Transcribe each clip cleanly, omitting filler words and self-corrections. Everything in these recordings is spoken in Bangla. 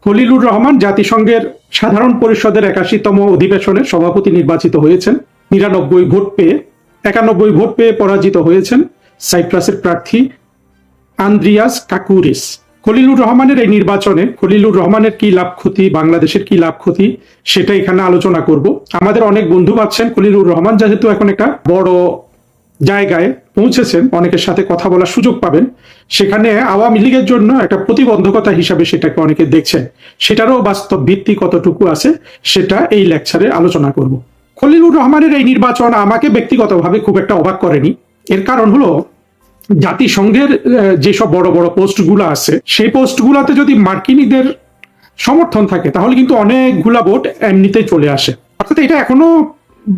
খলিলুর রহমান জাতিসংঘের সাধারণ পরিষদের ৮১তম অধিবেশনের সভাপতি নির্বাচিত হয়েছেন ৯৯ ভোট পেয়ে। ৯১ ভোট পেয়ে পরাজিত হয়েছেন সাইপ্রাসের প্রার্থী আন্দ্রিয়াস কাকুরিস। খলিলুর রহমানের এই নির্বাচনে খলিলুর রহমানের কি লাভ ক্ষতি, বাংলাদেশের কি লাভ ক্ষতি, সেটা এখানে আলোচনা করব। আমাদের অনেক বন্ধু ভাবছেন খলিলুর রহমান যেহেতু এখন একটা বড় জায়গায় পৌঁছেছেন, অনেকের সাথে কথা বলার সুযোগ পাবেন, সেখানে আওয়ামী লীগের জন্য একটা প্রতিবন্ধকতা হিসাবে সেটাকে অনেকে দেখছেন। সেটারও বাস্তব ভিত্তি কতটুকু আছে সেটা এই লেকচারে আলোচনা করব। খলিলুর রহমানের এই নির্বাচন আমাকে ব্যক্তিগতভাবে খুব একটা অবাক করেনি। এর কারণ হলো জাতিসংঘের যেসব বড় বড় পোস্টগুলো আছে সেই পোস্টগুলোতে যদি মার্কিনীদের সমর্থন থাকে তাহলে কিন্তু অনেকগুলা ভোট এমনিতেই চলে আসে। অর্থাৎ এটা এখনো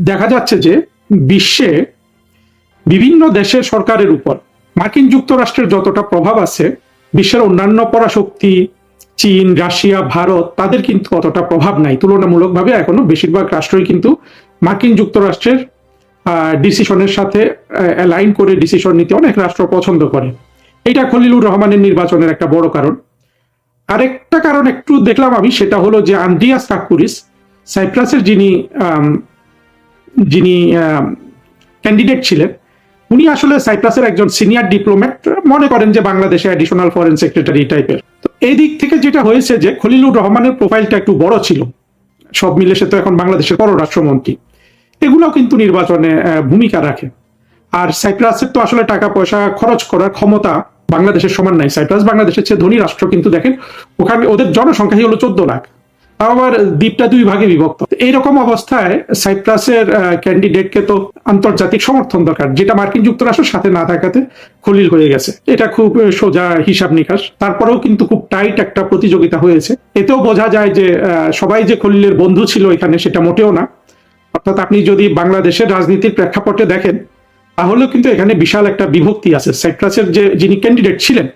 দেখা যাচ্ছে যে বিশ্বে বিভিন্ন দেশের সরকারের উপর মার্কিন যুক্তরাষ্ট্রের যতটা প্রভাব আছে, বিশ্বের অন্যান্য পরাশক্তি চীন, রাশিয়া, ভারত, তাদের কিন্তু অতটা প্রভাব নাই। তুলনামূলকভাবে এখনো বেশিরভাগ রাষ্ট্রই কিন্তু মার্কিন যুক্তরাষ্ট্রের ডিসিশনের সাথে অ্যালাইন করে ডিসিশন নিতে অনেক রাষ্ট্র পছন্দ করে। এটা খলিলুর রহমানের নির্বাচনের একটা বড় কারণ। আরেকটা কারণ একটু দেখলাম আমি, সেটা হলো যে আন্দ্রিয়াস কাকুরিস, সাইপ্রাসের যিনি ক্যান্ডিডেট ছিলেন, উনি আসলে সাইপ্রাসের একজন সিনিয়র ডিপ্লোম্যাট, মনে করেন যে বাংলাদেশে অ্যাডিশনাল ফরেন সেক্রেটারি টাইপের। তো এই দিক থেকে যেটা হয়েছে যে খলিলুর রহমানের প্রোফাইলটা একটু বড় ছিল, সব মিলে সে তো এখন বাংলাদেশের পররাষ্ট্রমন্ত্রী, এগুলোও কিন্তু নির্বাচনে ভূমিকা রাখে। আর সাইপ্রাসের তো আসলে টাকা পয়সা খরচ করার ক্ষমতা বাংলাদেশের সমান নাই। সাইপ্রাস বাংলাদেশের চেয়ে ধনী রাষ্ট্র, কিন্তু দেখেন ওখানে ওদের জনসংখ্যাই হলো 14 লাখ, আবার দ্বীপটা 2 ভাগে বিভক্ত। এইরকম অবস্থায় সাইপ্রাসের ক্যান্ডিডেটকে তো আন্তর্জাতিক সমর্থন দরকার, যেটা মার্কিন যুক্তরাষ্ট্রের সাথে না থাকাতে খলিল হয়ে গেছে। এটা খুব সোজা হিসাব নিকাশ। তারপরেও কিন্তু খুব টাইট একটা প্রতিযোগিতা হয়েছে। এতেও বোঝা যায় যে সবাই যে খলিলের বন্ধু ছিল এখানে সেটা মোটেও না। অর্থাৎ আপনি যদি বাংলাদেশের রাজনীতির প্রেক্ষাপটে দেখেন তাহলেও কিন্তু এখানে বিশাল একটা বিভক্তি আছে। সাইপ্রাসের যিনি ক্যান্ডিডেট ছিলেন,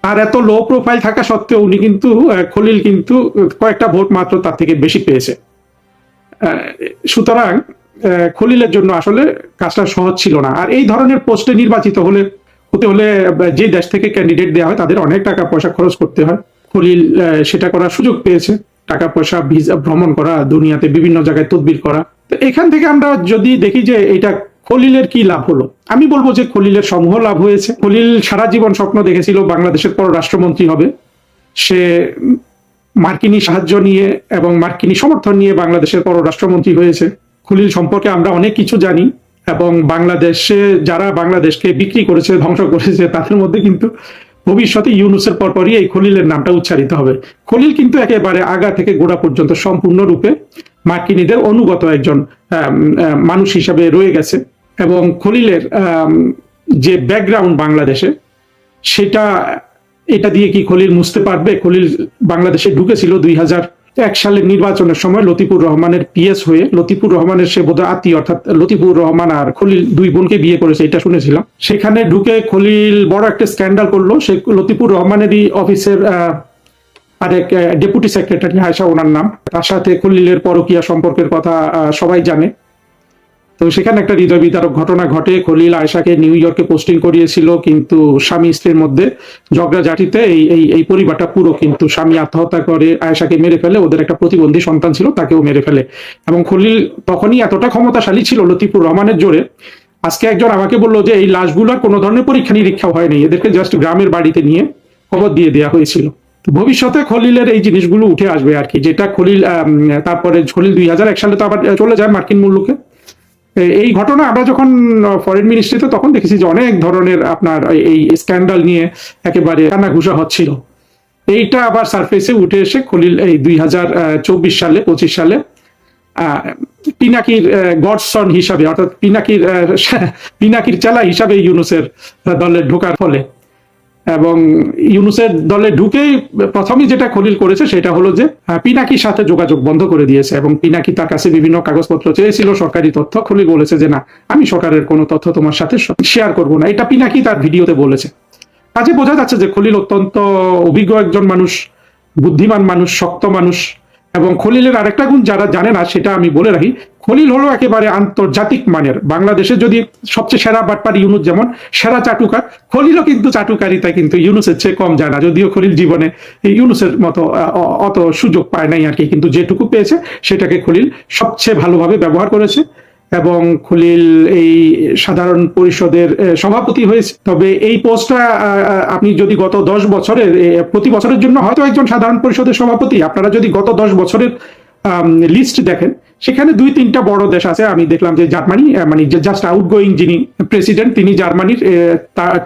আর এত লো প্রোফাইল থাকা সত্ত্বেও উনি কিন্তু খলিল কিন্তু কয়েকটা ভোট মাত্র তার থেকে বেশি পেয়েছে। সুতরাং খলিলের জন্য আসলে কাজটা সহজ ছিল না। আর এই ধরনের পোস্টে নির্বাচিত হতে হলে যে দেশ থেকে ক্যান্ডিডেট দেওয়া হয় তাদের অনেক টাকা পয়সা খরচ করতে হয়। খলিল সেটা করার সুযোগ পেয়েছে, টাকা পয়সা, ভিসা, ভ্রমণ করা, দুনিয়াতে বিভিন্ন জায়গায় তদবির করা। তো এখান থেকে আমরা যদি দেখি যে এটা খলিলের কি লাভ হলো, আমি বলবো যে খলিলের সমূহ লাভ হয়েছে। খলিল সারা জীবন স্বপ্ন দেখেছিল বাংলাদেশের পররাষ্ট্রমন্ত্রী হবে। সে মার্কিনী সাহায্য নিয়ে এবং মার্কিনী সমর্থন নিয়ে বাংলাদেশের পররাষ্ট্রমন্ত্রী হয়েছে। খলিল সম্পর্কে আমরা অনেক কিছু জানি, এবং বাংলাদেশে যারা বাংলাদেশকে বিক্রি করেছে, ধ্বংস করেছে, তাদের মধ্যে কিন্তু ভবিষ্যতে ইউনুসের পরপরই এই খলিলের নামটা উচ্চারিত হবে। খলিল কিন্তু একেবারে আগা থেকে গোড়া পর্যন্ত সম্পূর্ণরূপে মার্কিনীদের অনুগত একজন মানুষ হিসাবে রয়ে গেছে। এবং খলিলের যে ব্যাকগ্রাউন্ড বাংলাদেশে, এটা দিয়ে কি খলিল মুছতে পারবে? খলিল বাংলাদেশে ঢুকেছিল 2001 সালের নির্বাচনের সময় লতিফুর রহমানের পিএস হয়ে। লতিফুর রহমানের সে বোধহয় আত্মীয়, অর্থাৎ লতিফুর রহমান আর খলিল 2 বোনকে বিয়ে করেছে, এটা শুনেছিলাম। সেখানে ঢুকে খলিল বড় একটা স্ক্যান্ডাল করলো। সে লতিফুর রহমানেরই অফিসের আরেক ডেপুটি সেক্রেটারি, আয়েশা ওনার নাম, তার সাথে খলিলের পরকীয়া সম্পর্কের কথা সবাই জানে। তো সেখানে একটা হৃদয় বিদারক ঘটনা ঘটে। খলিল আয়েশাকে নিউ ইয়র্কে পোস্টিং করিয়েছিল, কিন্তু স্বামী স্ত্রীর মধ্যে ঝগড়াঝাটিতে এই পরিবারটা পুরো, কিন্তু স্বামী আত্মহত্যা করে, আয়েশাকে মেরে ফেলে। ওদের একটা প্রতিবন্ধী সন্তান ছিল, তাকেও মেরে ফেলে। এবং খলিল তখনই এতটা ক্ষমতাশালী ছিল লতিফুর রহমানের জোরে। আজকে একজন আমাকে বললো যে এই লাশগুলোর কোনো ধরনের পরীক্ষা নিরীক্ষা হয়নি, এদেরকে জাস্ট গ্রামের বাড়িতে নিয়ে খবর দিয়ে দেওয়া হয়েছিল। ভবিষ্যতে খলিলের এই জিনিসগুলো উঠে আসবে আর কি, যেটা খলিল তারপরে খলিল 2001 সালে তো আবার চলে যায় মার্কিন মুলুকে। এই ঘটনা আমরা যখন ফরেন মিনিস্ট্রিতে তখন দেখেছি যে অনেক ধরনের আপনার এই স্ক্যান্ডাল নিয়ে একেবারে কানাঘুষা হচ্ছিল। এইটা আবার সারফেসে উঠে এসে খলিল এই 2024 সালে 25 সালে পিনাকির গডসন হিসাবে, অর্থাৎ পিনাকির চেলা হিসাবে ইউনুসের দলে ঢোকার ফলে, এবং ইউনুসের দলে ঢুকেই প্রথমেই যেটা খলিল করেছে সেটা হলো যে পিনাকির সাথে যোগাযোগ বন্ধ করে দিয়েছে। এবং পিনাকি তার কাছে বিভিন্ন কাগজপত্র চেয়েছিল, সরকারি তথ্য। খলিল বলেছে যে না, আমি সরকারের কোনো তথ্য তোমার সাথে শেয়ার করবো না। এটা পিনাকি তার ভিডিওতে বলেছে। কাজে বোঝা যাচ্ছে যে খলিল অত্যন্ত অভিজ্ঞ একজন মানুষ, বুদ্ধিমান মানুষ, শক্ত মানুষ, এবং খলিলের আরেকটা গুণ যারা জানে না সেটা আমি বলে রাখি, খলিল হলো একেবারে আন্তর্জাতিক মানের। বাংলাদেশে যদি সবচেয়ে সেরা বাটপার ইউনুস যেমন সেরা চাটুকার, খলিলও কিন্তু চাটুকারিতা কিন্তু ইউনুসের চেয়ে কম যায় না। যদিও খলিল জীবনে ইউনুসের মতো অত সুযোগ পায় নাই আর কি, কিন্তু যেটুকু পেয়েছে সেটাকে খলিল সবচেয়ে ভালোভাবে ব্যবহার করেছে। এবং খলিল এই সাধারণ পরিষদের সভাপতি হয়েছে। তবে এই পোস্টটা আপনি যদি গত 10 বছরের প্রতি বছরের জন্য হয়তো একজন সাধারণ পরিষদের সভাপতি, আপনারা যদি গত 10 বছরের লিস্ট দেখেন, সেখানে 2-3টা বড় দেশ আছে। আমি দেখলাম যে জার্মানি, মানে জাস্ট আউটগোয়িং যিনি প্রেসিডেন্ট তিনি জার্মানির,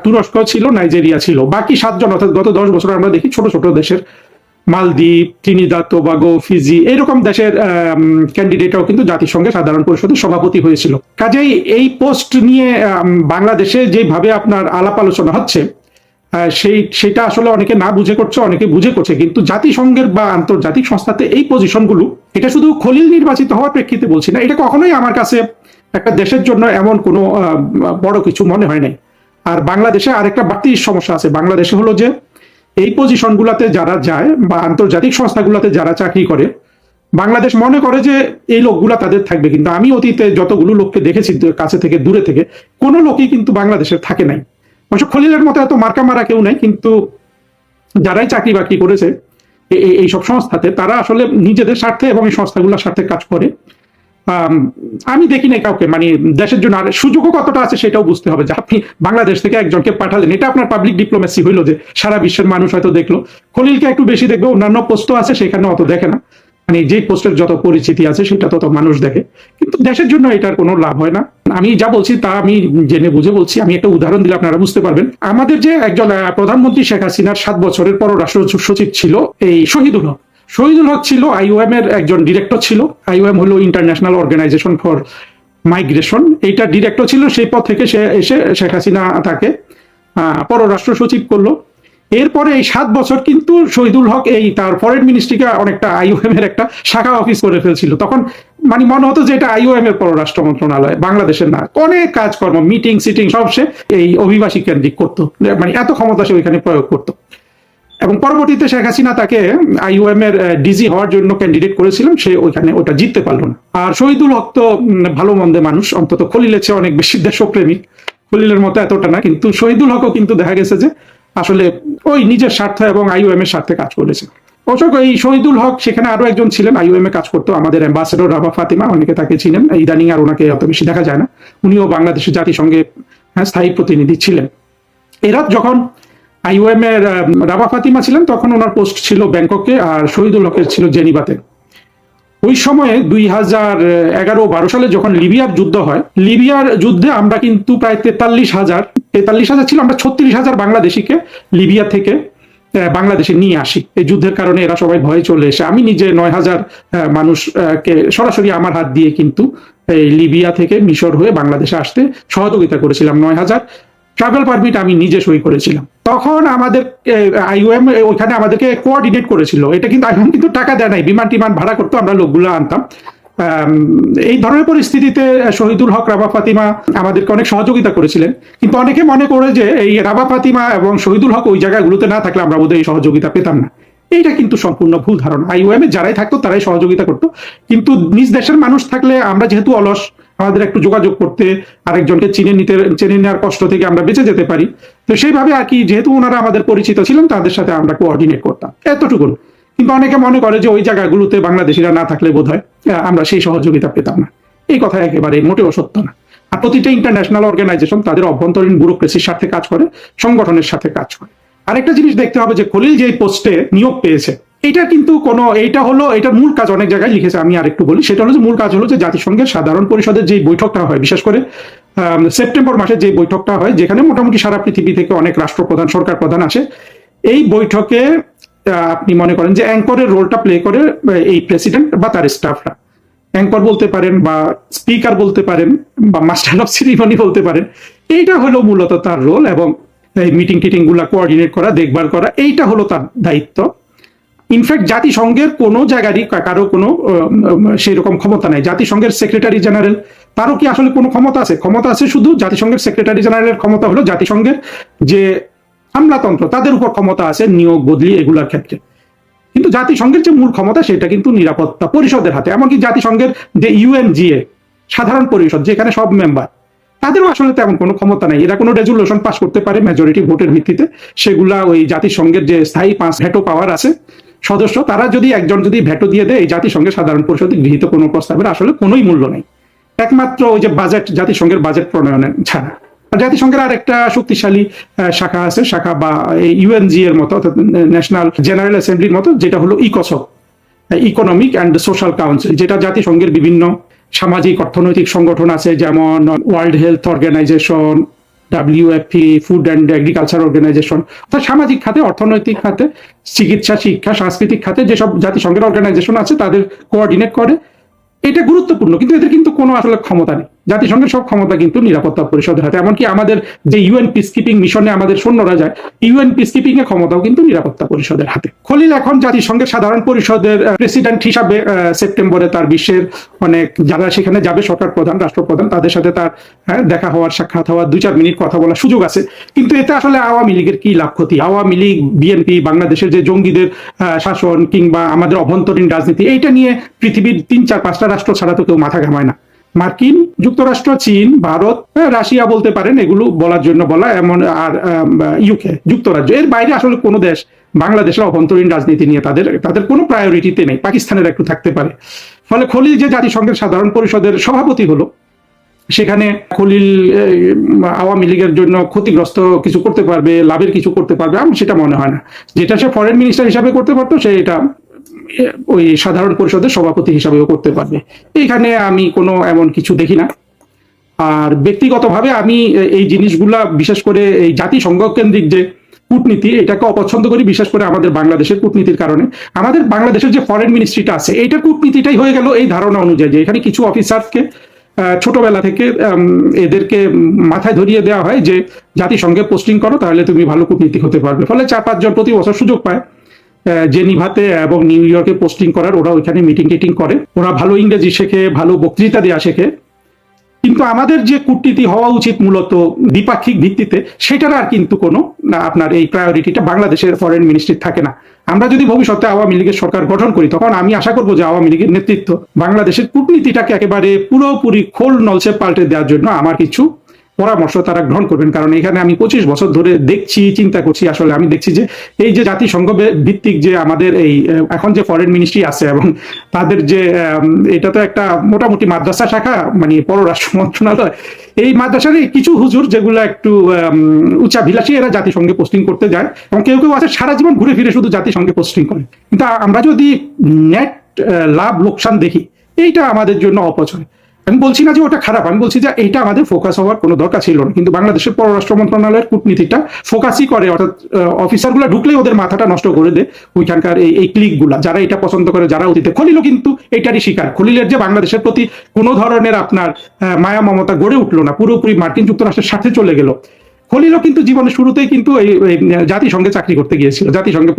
তুরস্ক ছিল, নাইজেরিয়া ছিল, বাকি 7জন। অর্থাৎ গত 10 বছর আমরা দেখি ছোট ছোট দেশের মালদ্বীপ, ত্রিনিদাদ টোবাগো, ফিজি এরকম দেশের ক্যান্ডিডেটরাও কিন্তু জাতিসংঘের সাধারণ পরিষদের সভাপতি হয়েছিল। কাজেই এই পোস্ট নিয়ে বাংলাদেশে যেভাবে আপনার আলাপ আলোচনা হচ্ছে, সেটা আসলে অনেকে না বুঝে করছে, অনেকে বুঝে করছে। কিন্তু জাতিসংঘের বা আন্তর্জাতিক সংস্থাতে এই পজিশনগুলো, এটা শুধু খলিল নির্বাচিত হওয়ার প্রেক্ষিতে বলছি না, এটা কখনোই আমার কাছে একটা দেশের জন্য এমন কোনো বড় কিছু মনে হয় নাই। আর বাংলাদেশে আরেকটা বাড়তি সমস্যা আছে। বাংলাদেশে হলো যে এই পজিশনগুলোতে যারা যায় বা আন্তর্জাতিক সংস্থাগুলোতে যারা চাকরি করে, বাংলাদেশ মনে করে যে এই লোকগুলা তাদের থাকবে। কিন্তু আমি অতীতে যতগুলো লোককে দেখেছি কাছে থেকে দূরে থেকে, কোনো লোকই কিন্তু বাংলাদেশের থাকে নাই। অবশ্য খলিলের মতো এত মার্কা মারা কেউ নাই, কিন্তু যারাই চাকরি বাকরি করেছে এইসব সংস্থাতে, তারা আসলে নিজেদের স্বার্থে এবং এই সংস্থাগুলোর স্বার্থে কাজ করে। আমি দেখি নাই কাউকে, মানে দেশের জন্য আর সুযোগও কতটা আছে সেটাও বুঝতে হবে। যে আপনি বাংলাদেশ থেকে একজনকে পাঠালেন, এটা আপনার পাবলিক ডিপ্লোমেসি হইলো, যে সারা বিশ্বের মানুষ হয়তো দেখলো। খলিলকে একটু বেশি দেখবে, অন্যান্য পোস্টও আছে সেখানে অত দেখে না, মানে যে পোস্টের যত পরিচিতি আছে সেটা তত মানুষ দেখে। কিন্তু দেশের জন্য এটার কোনো লাভ হয় না। আমি যা বলছি তা আমি জেনে বুঝে বলছি। আমি একটা উদাহরণ দিলে আপনারা বুঝতে পারবেন। আমাদের যে একজন প্রধানমন্ত্রী শেখ হাসিনার 7 বছরের পররাষ্ট্র সচিব ছিল এই শহীদুল হক। শহীদুল হক ছিল IOM এর একজন ডিরেক্টর ছিল। IOM হলো ইন্টারন্যাশনাল অর্গানাইজেশন ফর মাইগ্রেশন, এইটা ডিরেক্টর ছিল। সেই পদ থেকে সে এসে শেখ হাসিনা তাকে পররাষ্ট্র সচিব করলো। এরপরে এই 7 বছর কিন্তু শহীদুল হক এই তার ফরেন মিনিস্ট্রিকে অনেকটা IOM এর একটা শাখা অফিস করে ফেলছিল। তখন মানে মনে হতো যে এটা IOM এর পররাষ্ট্র মন্ত্রণালয়, বাংলাদেশের না। অনেক কাজকর্ম, মিটিং সিটিং সব সে এই অভিবাসী কেন্দ্রিক করতো, মানে এত ক্ষমতা সে ওইখানে প্রয়োগ করতো। এবং পরবর্তীতে শেখ হাসিনা তাকে IOM এর ডিজি হওয়ার জন্য ক্যান্ডিডেট করেছিলেন, সে ওইখানে ওটা জিততে পারলো না। আর শহীদুল হক তো ভালো মন্দে মানুষ, অন্তত খলিলের চেয়ে অনেক বেশি দেশপ্রেমিক, খলিলের মতো এতটা না। কিন্তু শহীদুল হকও কিন্তু দেখা গেছে যে আসলে ওই নিজের স্বার্থ এবং IOM এর স্বার্থে কাজ করেছে। অবশ্য এই শহীদুল হক, সেখানে আরো একজন ছিলেন IOM এ কাজ করতো, আমাদের অ্যাম্বাসেডর রাভা ফাতিমা, অনেকে তাকে চিনেন। ইদানিং আর ওনাকে অত বেশি দেখা যায় না। উনিও বাংলাদেশের জাতিসংঘে স্থায়ী প্রতিনিধি ছিলেন। এরা যখন IOM এর রাভা ফাতিমা ছিলেন, তখন ওনার পোস্ট ছিল ব্যাংককে, আর শহীদুল হকের ছিল জেনিভাতে। ওই সময়ে 2011-12 সালে যখন লিবিয়ার যুদ্ধ হয়, লিবিয়ার যুদ্ধে আমরা কিন্তু প্রায় 43,000 ছিল, আমরা 36,000 বাংলাদেশিকে লিবিয়া থেকে বাংলাদেশে নিয়ে আসি। এই যুদ্ধের কারণে এরা সবাই ভয়ে চলে এসে, আমি নিজে 9,000 মানুষকে সরাসরি আমার হাত দিয়ে কিন্তু এই লিবিয়া থেকে মিশর হয়ে বাংলাদেশে আসতে সহযোগিতা করেছিলাম। 9,000 ট্রাভেল পারমিট আমি নিজে সই করেছিলাম। তখন আমাদের IOM ওইখানে আমাদেরকে কোঅর্ডিনেট করেছিল। এটা কিন্তু IOM কিন্তু টাকা দেয় নাই, বিমান টিমান ভাড়া করতো, আমরা লোকগুলো আনতাম। এই ধরনের পরিস্থিতিতে শহীদুল হক, রাভা ফাতিমা আমাদেরকে অনেক সহযোগিতা করেছিলেন। কিন্তু অনেকে মনে করে যে এই রাভা ফাতিমা এবং শহীদুল হক ওই জায়গাগুলোতে না থাকলে আমরা বোধহয় এই সহযোগিতা পেতাম না। এইটা কিন্তু সম্পূর্ণ ভুল ধারণা। IOM এ যারাই থাকতো তারাই সহযোগিতা করতো। কিন্তু নিজ দেশের মানুষ থাকলে আমরা যেহেতু অলস, আমাদের একটু যোগাযোগ করতে, আরেকজনকে চেনে নেওয়ার কষ্ট থেকে আমরা বেঁচে যেতে পারি। তো সেইভাবে আর কি, যেহেতু ওনারা আমাদের পরিচিত ছিলেন, তাদের সাথে আমরা কোঅর্ডিনেট করতাম, এতটুকু। কিন্তু অনেকে মনে করে যে ওই জায়গাগুলোতে বাংলাদেশিরা না থাকলে বোধহয় আমরা সেই সহযোগিতা পেতাম না। এই কথা একেবারে মোটেও সত্য না। আর প্রতিটা ইন্টারন্যাশনাল অর্গানাইজেশন তাদের অভ্যন্তরীণ ব্যুরোক্রেসির সাথে কাজ করে, সংগঠনের সাথে কাজ করে। আরেকটা জিনিস দেখতে হবে যে খলিল যে পোস্টে নিয়োগ পেয়েছে, এটা কিন্তু এটার মূল কাজ অনেক জায়গায় লিখেছে, আমি আরেকটু বলি। সেটা হলো যে মূল কাজ হলো যে জাতিসংঘের সাধারণ পরিষদের যে বৈঠকটা হয়, বিশেষ করে সেপ্টেম্বর মাসে যে বৈঠকটা হয়, যেখানে মোটামুটি সারা পৃথিবী থেকে অনেক রাষ্ট্রপ্রধান, সরকার প্রধান আসে। এই বৈঠকে আপনি মনে করেন যে অ্যাঙ্করের রোলটা প্লে করে এই প্রেসিডেন্ট বা তার স্টাফরা। অ্যাঙ্কর বলতে পারেন, বা স্পিকার বলতে পারেন, বা মাস্টার অফ সিরিমনি বলতে পারেন। এইটা হলো মূলত তার রোল। এবং এই মিটিং টিটিং গুলা কোঅর্ডিনেট করা, দেখভাল করা, এইটা হলো তার দায়িত্ব। ইনফ্যাক্ট জাতিসংঘের কোনো জায়গারই কারো কোনো সেই রকম ক্ষমতা নাই। জাতিসংঘের সেক্রেটারি জেনারেল, তারও কি আসলে কোনো ক্ষমতা আছে? ক্ষমতা আছে শুধু জাতিসংঘের সেক্রেটারি জেনারেলের ক্ষমতা হলো জাতিসংঘের যে আমলাতন্ত্র, তাদের উপর ক্ষমতা আছে নিয়োগ বদলি এগুলোর ক্ষেত্রে। কিন্তু জাতিসংঘের যে মূল ক্ষমতা সেটা কিন্তু নিরাপত্তা পরিষদের হাতে। এমনকি জাতিসংঘের যে ইউএনজিএ সাধারণ পরিষদ, যেখানে সব মেম্বার, তাদেরও আসলে তেমন কোনো ক্ষমতা নেই। এরা কোনো রেজুলেশন পাস করতে পারে মেজরিটি ভোটের ভিত্তিতে, সেগুলা ওই জাতিসংঘের যে স্থায়ী 5 ভেটো পাওয়ার আছে সদস্য, তারা যদি একজন যদি ভেটো দিয়ে দেয়, এই জাতিসংঘের সাধারণ পরিষদে গৃহীত কোনো প্রস্তাবের আসলে কোনোই মূল্য নেই, একমাত্র ওই যে বাজেট, জাতিসংঘের বাজেট প্রণয়নের ছাড়া। জাতিসংঘের আর একটা শক্তিশালী শাখা আছে, শাখা বা ইউএনজি এর মতো, অর্থাৎ ন্যাশনাল জেনারেল অ্যাসেম্বলির মতো, যেটা হলো ইকোসক, ইকোনমিক অ্যান্ড সোশ্যাল কাউন্সিল, যেটা জাতিসংঘের বিভিন্ন সামাজিক অর্থনৈতিক সংগঠন আছে, যেমন world health organisation, WFP, food and agriculture organisation, অর্থাৎ সামাজিক খাতে, অর্থনৈতিক খাতে, চিকিৎসা, শিক্ষা, সাংস্কৃতিক খাতে যেসব জাতিসংঘের অর্গানাইজেশন আছে তাদের কোঅর্ডিনেট করে। এটা গুরুত্বপূর্ণ, কিন্তু এদের কিন্তু কোনো আসলে ক্ষমতা নেই। জাতিসংঘের সব ক্ষমতা কিন্তু নিরাপত্তা পরিষদের হাতে। এমনকি আমাদের যে ইউএন পিস কিপিং মিশনে আমাদের সৈন্যরা যায়, ইউএন পিস কিপিং এর ক্ষমতাও কিন্তু নিরাপত্তা পরিষদের হাতে। খলিল এখন জাতিসংঘের সাধারণ পরিষদের প্রেসিডেন্ট হিসাবে সেপ্টেম্বরে তার বিশ্বের অনেক যারা সেখানে যাবে, সরকার প্রধান, রাষ্ট্রপ্রধান, তাদের সাথে তার দেখা হওয়ার, সাক্ষাৎ হওয়ার, 2-4 মিনিট কথা বলার সুযোগ আছে। কিন্তু এতে আসলে আওয়ামী লীগের কি লাভ ক্ষতি? আওয়ামী লীগ, বিএনপি, বাংলাদেশের যে জঙ্গিদের শাসন কিংবা আমাদের অভ্যন্তরীণ রাজনীতি, এইটা নিয়ে পৃথিবীর 3-4-5টা রাষ্ট্র ছাড়া তো কেউ মাথা ঘামায় না। মার্কিন যুক্তরাষ্ট্র, চীন, ভারত, রাশিয়া বলতে পারেন, এগুলো বলার জন্য বলা, এমন আর ইউকে, যুক্তরাজ্য, এর বাইরে আসলে কোনো দেশ বাংলাদেশের অভ্যন্তরীণ রাজনীতি নিয়ে তাদের কোনো প্রায়োরিটিতে নেই। পাকিস্তানের একটু থাকতে পারে। ফলে খলিল যে জাতিসংঘের সাধারণ পরিষদের সভাপতি হলো, সেখানে খলিল আওয়ামী লীগের জন্য ক্ষতিগ্রস্ত কিছু করতে পারবে, লাভের কিছু করতে পারবে, আমার সেটা মনে হয় না। যেটা সে ফরেন মিনিস্টার হিসাবে করতে পারতো, সে এটা ওই সাধারণ পরিষদের সভাপতি হিসাবেও করতে পারবে। এখানে আমি কোনো এমন কিছু দেখি না। আর ব্যক্তিগতভাবে আমি এই জিনিসগুলা, বিশেষ করে এই জাতিসংঘ কেন্দ্রিক যে কূটনীতি, এটাকে অপছন্দ করি, বিশেষ করে আমাদের বাংলাদেশের কূটনীতির কারণে। আমাদের বাংলাদেশের যে ফরেন মিনিস্ট্রিটা আছে, এইটার কূটনীতিটাই হয়ে গেল এই ধারণা অনুযায়ী যে এখানে কিছু অফিসারকে ছোটবেলা থেকে এদেরকে মাথায় ধরিয়ে দেওয়া হয় যে জাতিসংঘে পোস্টিং করো, তাহলে তুমি ভালো কূটনীতিক হতে পারবে। ফলে 4-5 জন প্রতি বছর সুযোগ পায় জেনিভাতে এবং নিউ ইয়র্কে পোস্টিং করার। ওরা ওইখানে মিটিং টিটিং করে, ওরা ভালো ইংরেজি শেখে, ভালো বক্তৃতা দেওয়া শেখে। কিন্তু আমাদের যে কূটনীতি হওয়া উচিত মূলত দ্বিপাক্ষিক ভিত্তিতে, সেটার আর কিন্তু কোনো আপনার এই প্রায়োরিটিটা বাংলাদেশের ফরেন মিনিস্ট্রি থাকে না। আমরা যদি ভবিষ্যতে আওয়ামী লীগের সরকার গঠন করি, তখন আমি আশা করবো যে আওয়ামী লীগের নেতৃত্ব বাংলাদেশের কূটনীতিটাকে একেবারে পুরোপুরি খোল নলসে পাল্টে দেওয়ার জন্য আমার কিছু পরামর্শ তারা গ্রহণ করবেন। কারণ এখানে আমি 25 বছর ধরে দেখছি, চিন্তা করছি, আসলে আমি দেখছি যে এই যে জাতিসংঘ ভিত্তিক যে আমাদের এই এখন যে ফরেন মিনিস্ট্রি আছে, এবং তাদের যে এটা তো একটা মোটামুটি মাদ্রাসা শাখা, মানে পররাষ্ট্র মন্ত্রণালয়, এই মাদ্রাসার কিছু হুজুর যেগুলো একটু উচ্চাভিলাষী, এরা জাতিসংঘে পোস্টিং করতে যায়, এবং কেউ কেউ আছে সারা জীবন ঘুরে ফিরে শুধু জাতিসংঘে পোস্টিং করে। কিন্তু আমরা যদি নেট লাভ লোকসান দেখি, এইটা আমাদের জন্য অপচয়। আমি বলছি না যে ওটা খারাপ, আমি বলছি যে এটা আমাদের ফোকাস হওয়ার কোনো দরকার ছিল না। কিন্তু বাংলাদেশের পররাষ্ট্র মন্ত্রণালয়ের কূটনীতিটা ফোকাসই করে, অর্থাৎ অফিসারগুলো ঢুকলেই ওদের মাথাটা নষ্ট করে দেয় ওইখানকার এই ক্লিকগুলা, যারা এটা পছন্দ করে, যারা অতীতে। খলিলও কিন্তু এটারই শিকার। খলিলের যে বাংলাদেশের প্রতি কোনো ধরনের আপনার মায়া মমতা গড়ে উঠলো না, পুরোপুরি মার্কিন যুক্তরাষ্ট্রের সাথে চলে গেল। খলিলও কিন্তু জীবনের শুরুতেই কিন্তু এই জাতিসংঘে চাকরি করতে গিয়েছিল, জাতিসংঘে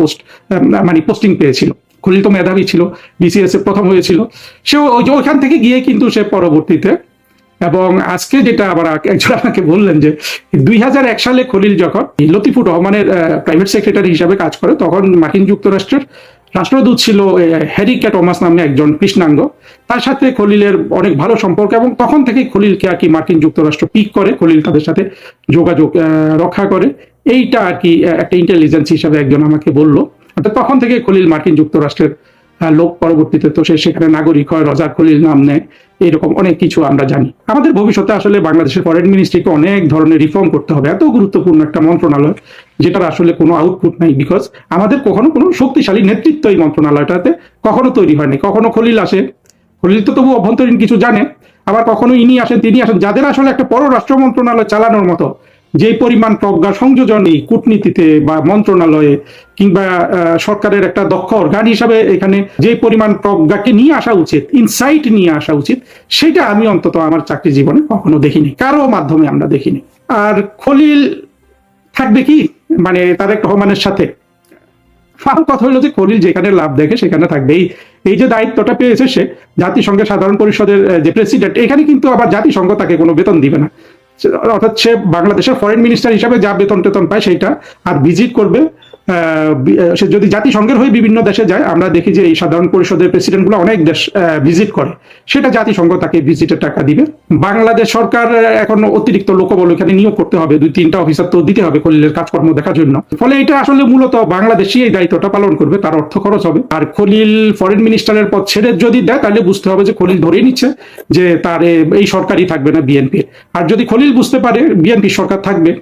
মানে পোস্টিং পেয়েছিল। খলিল তো মেধাবী ছিল, বিসিএস এ প্রথম হয়েছিল, সে ওইখান থেকে গিয়ে কিন্তু সে পরবর্তীতে। এবং আজকে যেটা আবার একজন আমাকে বললেন যে 2001 সালে খলিল যখন লতিফুর রহমানের প্রাইভেট সেক্রেটারি হিসাবে কাজ করে, তখন মার্কিন যুক্তরাষ্ট্রের রাষ্ট্রদূত ছিল হ্যারি কে টমাস নামে একজন কৃষ্ণাঙ্গ। তার সাথে খলিলের অনেক ভালো সম্পর্ক, এবং তখন থেকেই খলিলকে আর কি মার্কিন যুক্তরাষ্ট্র পিক করে, খলিল তাদের সাথে যোগাযোগ রক্ষা করে। এইটা আর কি একটা ইন্টেলিজেন্স হিসাবে একজন আমাকে বললো। তখন থেকে খলিল মার্কিন যুক্তরাষ্ট্রের লোক, পরবর্তীতে তো সে সেখানে নাগরিক হয়, রজার খলিল নাম নেয়, এরকম অনেক কিছু আমরা জানি। আমাদের ভবিষ্যতে আসলে বাংলাদেশের ফরেন মিনিস্ট্রিকে অনেক ধরনের রিফর্ম করতে হবে। এত গুরুত্বপূর্ণ একটা মন্ত্রণালয়, যেটার আসলে কোনো আউটপুট নাই, বিকজ আমাদের কখনো কোনো শক্তিশালী নেতৃত্ব এই মন্ত্রণালয়টাতে কখনো তৈরি হয়নি। কখনো খলিল আসে, খলিল তো তবু অভ্যন্তরীণ কিছু জানে, আবার কখনো ইনি আসেন, তিনি আসেন, যাদের আসলে একটা পররাষ্ট্র মন্ত্রণালয় চালানোর মতো যে পরিমাণ প্রজ্ঞা সংযোজন এই কূটনীতিতে বা মন্ত্রণালয়ে কিংবা সরকারের একটা দক্ষ অর্গান হিসাবে এখানে যে পরিমাণ প্রজ্ঞাকে নিয়ে আসা উচিত, ইনসাইট নিয়ে আসা উচিত, সেটা আমি অন্তত আমার চাকরি জীবনে কখনো দেখিনি, কারো মাধ্যমে আমরা দেখিনি। আর খলিল থাকবে কি মানে তারেক রহমানের সাথে? আমার কথা হলো যে খলিল যেখানে লাভ দেখে সেখানে থাকবে। এই যে দায়িত্বটা পেয়েছে সে, জাতিসংঘের সাধারণ পরিষদের যে প্রেসিডেন্ট, এখানে কিন্তু আবার জাতিসংঘ তাকে কোনো বেতন দিবে না। অর্থাৎ সে বাংলাদেশের ফরেন মিনিস্টার হিসাবে যা বেতন টেতন পায় সেইটা, আর ভিজিট করবে, সে যদি জাতিসংঘের হয়ে বিভিন্ন দেশে যায়, আমরা দেখি যে এই সাধারণ পরিষদের প্রেসিডেন্টগুলো অনেক দেশ ভিজিট করে, সেটা জাতিসংঘ তাকে ভিজিটের টাকা দিবে। বাংলাদেশ সরকার এখন অতিরিক্ত লোকবল এখানে নিয়োগ করতে হবে, 2-3টা অফিসার তো দিতে হবে খলিলের কাজকর্ম দেখার জন্য। ফলে এটা আসলে মূলত বাংলাদেশই এই দায়িত্বটা পালন করবে, তার অর্থ খরচ হবে। আর খলিল ফরেন মিনিস্টারের পদ ছেড়ে যদি দেয়, তাহলে বুঝতে হবে যে খলিল ধরেই নিচ্ছে যে তার এই সরকারই থাকবে না, বিএনপি। আর যদি খলিল বুঝতে পারে বিএনপি সরকার থাকবে,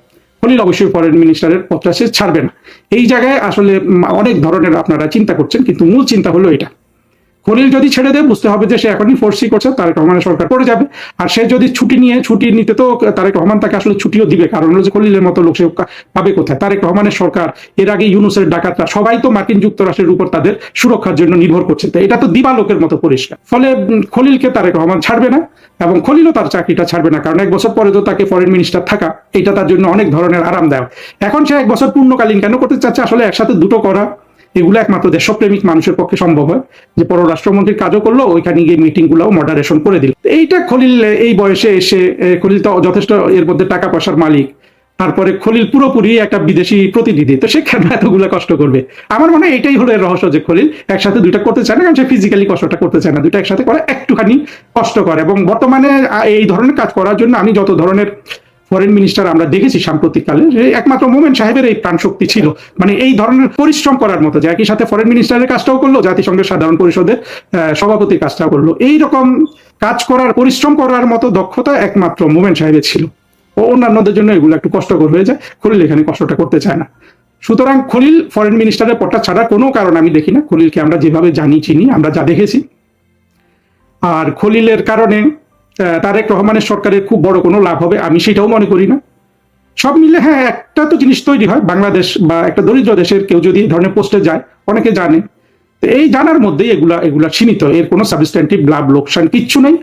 খলিল অবশ্যই ফরেন মিনিস্টারের পদটা সে ছাড়বে না। এই জায়গায় আসলে অনেক ধরনের আপনারা চিন্তা করছেন, কিন্তু মূল চিন্তা হলো এটা, খলিল যদি ছেড়ে দেয় বুঝতে হবে যে সে এখনই ফোর্সই করছে, তারেক রহমানের সরকার পড়ে যাবে। আর সে যদি ছুটি নিতে, তো তারেক রহমান তাকে আসলে ছুটিও দিবে, কারণ হলো যে খলিলের মতো লোক সে পাবে কোথায়? তারেক রহমানের সরকার, এর আগে ইউনূসের ডাকাতরা সবাই তো মার্কিন যুক্তরাষ্ট্রের উপর তাদের সুরক্ষার জন্য নির্ভর করছে, তো এটা তো দিবালোকের মতো পরিষ্কার। ফলে খলিলকে তারেক রহমান ছাড়বে না, এবং খলিলও তার চাকরিটা ছাড়বে না, কারণ 1 বছর পরে তো তাকে ফরেন মিনিস্টার থাকা, এটা তার জন্য অনেক ধরনের আরামদায়ক। এখন সে 1 বছর পূর্ণকালীন কেন করতে চাচ্ছে? আসলে একসাথে দুটো করা, এগুলো একমাত্র দেশপ্রেমিক মানুষের পক্ষে সম্ভব হয়, যে পররাষ্ট্রমন্ত্রীর কাজও করলো, ওইখানে গিয়ে মিটিং গুলো মডারেশন করে দিল। এইটা খলিল এই বয়সে এসে, খলিল তো যথেষ্ট এর মধ্যে টাকা পয়সার মালিক, তারপরে খলিল পুরোপুরি একটা বিদেশি প্রতিনিধি, তো সে কেন এতগুলো কষ্ট করবে? আমার মনে হয় এটাই হলো এর রহস্য, যে খলিল একসাথে দুইটা করতে চায় না, কারণ সে ফিজিক্যালি কষ্টটা করতে চায় না, দুইটা একসাথে করে একটুখানি কষ্ট করে। এবং বর্তমানে এই ধরনের কাজ করার জন্য আমি যত ধরনের ফরেন মিনিস্টার আমরা দেখেছি সাম্প্রতিককালে, একমাত্র মোমেন সাহেবের এই প্রাণ শক্তি ছিল, মানে এই ধরনের পরিশ্রম করার মতো, যে একই সাথে ফরেন মিনিস্টারের কাজটাও করলো, জাতিসংঘের সাধারণ পরিষদের সভাপতির কাজটাও করলো। এইরকম কাজ করার, পরিশ্রম করার মতো দক্ষতা একমাত্র মোমেন সাহেবের ছিল। ও অন্যান্যদের জন্য এগুলো একটু কষ্টকর হয়ে যায়, খলিল এখানে কষ্টটা করতে চায় না। সুতরাং খলিল ফরেন মিনিস্টারের পদটা ছাড়ার কোনো কারণ আমি দেখি না। খলিলকে আমরা যেভাবে জানি চিনি, আমরা যা দেখেছি, আর খলিলের কারণে তারেক রহমানের সরকারের খুব বড় কোনো লাভ হবে আমি সেটাও মনে করি না। সব মিলে হ্যাঁ, একটা তো জিনিস তৈরি হয়, বাংলাদেশ বা একটা দরিদ্র দেশের কেউ যদি এই ধরনের পোস্টে যায়, অনেকে জানে, তো এই জানার মধ্যেই এগুলা সীমিত, এর কোনো সাবস্ট্যান্টিভ লাভ লোকসান কিচ্ছু নেই।